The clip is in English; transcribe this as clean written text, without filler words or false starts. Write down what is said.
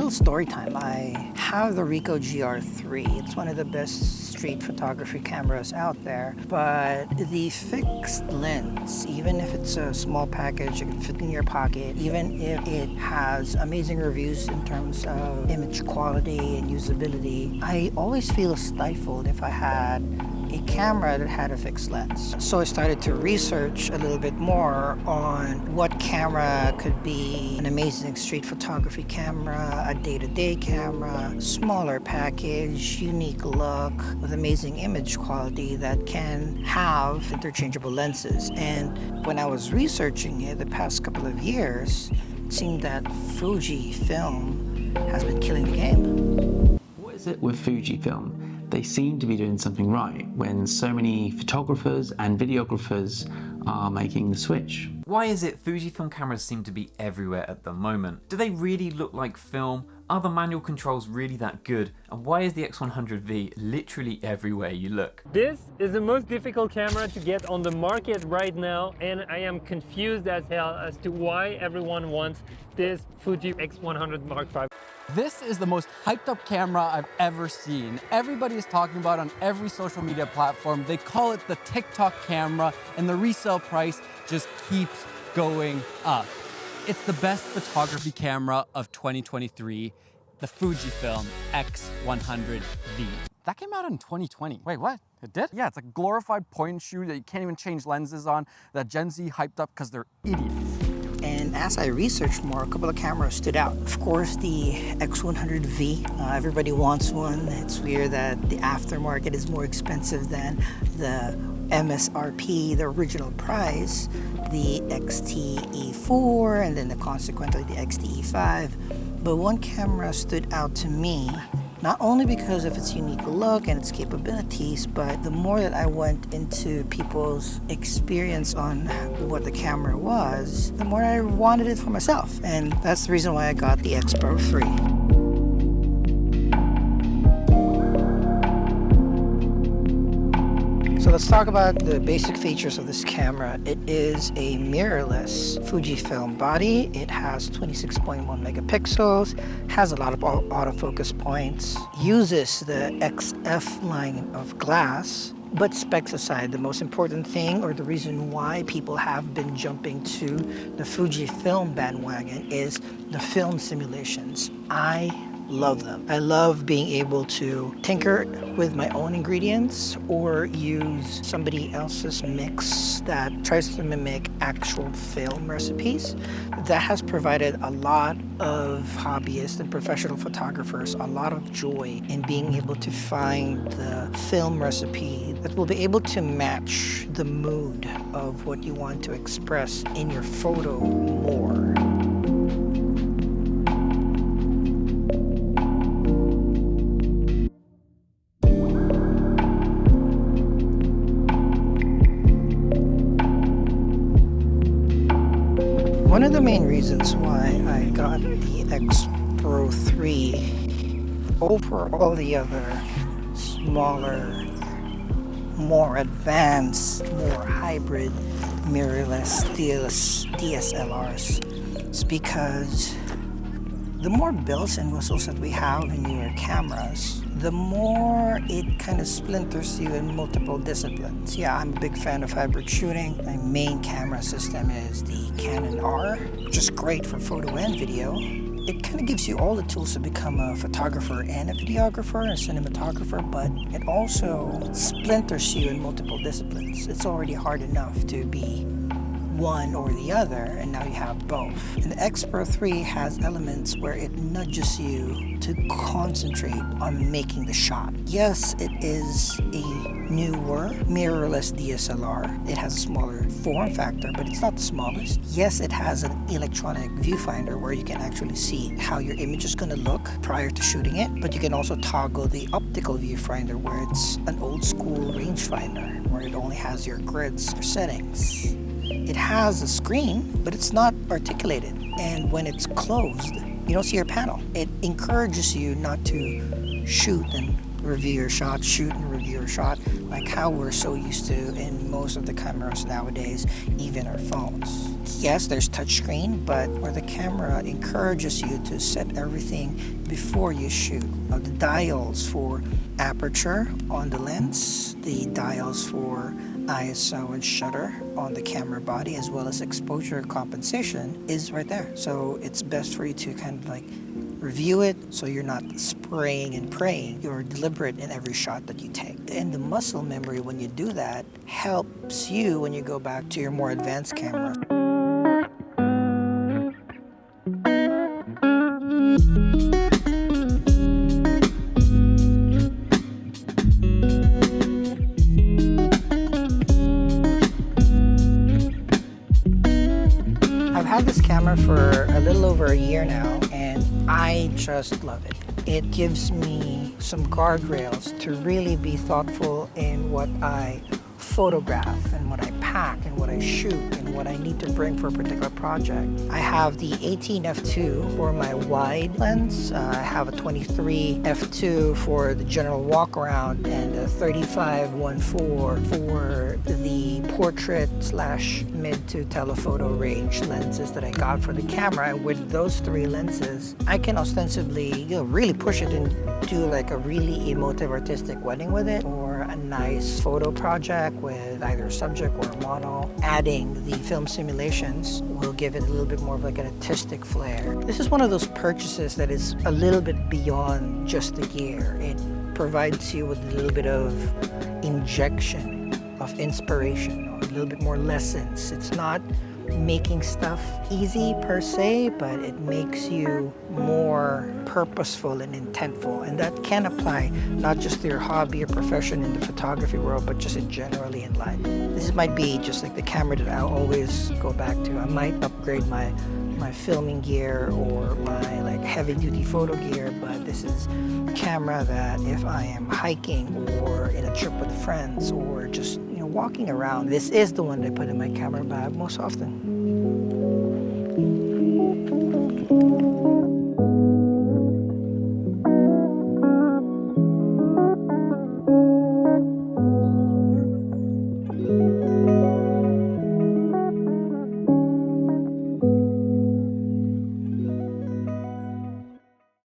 little story time. I have the Ricoh GR3. It's one of the best street photography cameras out there, but the fixed lens, even if it's a small package, it can fit in your pocket, even if it has amazing reviews in terms of image quality and usability, I always feel stifled if I had a camera that had a fixed lens. So I started to research a little bit more on what camera could be an amazing street photography camera, a day-to-day camera, smaller package, unique look, with amazing image quality that can have interchangeable lenses. And when I was researching it the past couple of years, it seemed that Fujifilm has been killing the game. What is it with Fujifilm? They seem to be doing something right when so many photographers and videographers are making the switch. Why is it Fujifilm cameras seem to be everywhere at the moment? Do they really look like film? Are the manual controls really that good? And why is the X100V literally everywhere you look? This is the most difficult camera to get on the market right now, and I am confused as hell as to why everyone wants this Fuji X100 Mark V. This is the most hyped up camera I've ever seen. Everybody is talking about it on every social media platform. They call it the TikTok camera, and the resale price just keeps going up. It's the best photography camera of 2023, the Fujifilm X100V. That came out in 2020. Wait, what? It did? Yeah, it's a glorified point and shoot that you can't even change lenses on, that Gen Z hyped up because they're idiots. And as I researched more, a couple of cameras stood out. Of course, the X100V. Everybody wants one. It's weird that the aftermarket is more expensive than the MSRP, the original price, the XT-E4, and then consequently the XT-E5. But one camera stood out to me, not only because of its unique look and its capabilities, but the more that I went into people's experience on what the camera was, the more I wanted it for myself. And that's the reason why I got the X-Pro 3. So let's talk about the basic features of this camera. It is a mirrorless Fujifilm body. It has 26.1 megapixels, has a lot of autofocus points, uses the XF line of glass. But specs aside, the most important thing, or the reason why people have been jumping to the Fujifilm bandwagon, is the film simulations. I love them. I love being able to tinker with my own ingredients or use somebody else's mix that tries to mimic actual film recipes. That has provided a lot of hobbyists and professional photographers a lot of joy in being able to find the film recipe that will be able to match the mood of what you want to express in your photo more. One of the main reasons why I got the X-Pro 3 over all the other smaller, more advanced, more hybrid mirrorless DSLRs is because the more bells and whistles that we have in your cameras, the more it kind of splinters you in multiple disciplines. Yeah, I'm a big fan of hybrid shooting. My main camera system is the Canon R, which is great for photo and video. It kind of gives you all the tools to become a photographer and a videographer, a cinematographer, but it also splinters you in multiple disciplines. It's already hard enough to be one or the other, and now you have both. And the X-Pro 3 has elements where it nudges you to concentrate on making the shot. Yes, it is a newer mirrorless DSLR. It has a smaller form factor, but it's not the smallest. Yes, it has an electronic viewfinder where you can actually see how your image is going to look prior to shooting it, but you can also toggle the optical viewfinder where it's an old school rangefinder where it only has your grids or settings. It has a screen, but it's not articulated. And when it's closed, you don't see your panel. It encourages you not to shoot and review your shot, shoot and review your shot, like how we're so used to in most of the cameras nowadays, even our phones. Yes, there's touchscreen, but where the camera encourages you to set everything before you shoot. The dials for aperture on the lens, the dials for ISO and shutter on the camera body, as well as exposure compensation is right there. So it's best for you to kind of like review it so you're not spraying and praying. You're deliberate in every shot that you take. And the muscle memory when you do that helps you when you go back to your more advanced cameras. I've had this camera for a little over a year now, and I just love it. It gives me some guardrails to really be thoughtful in what I photograph and what I pack and what I shoot and what I need to bring for a particular project. I have the 18 f2 for my wide lens. I have a 23 f2 for the general walk around and a 35 1.4 for the portrait / mid to telephoto range lenses that I got for the camera. And with those three lenses, I can ostensibly, really push it and do like a really emotive artistic wedding with it, or a nice photo project with either a subject or a model. Adding the film simulations will give it a little bit more of like an artistic flair. This is one of those purchases that is a little bit beyond just the gear. It provides you with a little bit of injection of inspiration, or a little bit more lessons. It's not making stuff easy per se, but it makes you more purposeful and intentful, and that can apply not just to your hobby or profession in the photography world, but just in generally in life. This might be just like the camera that I'll always go back to. I might upgrade my filming gear or my like heavy duty photo gear, but this is a camera that if I am hiking or in a trip with friends or just walking around, this is the one that I put in my camera bag most often.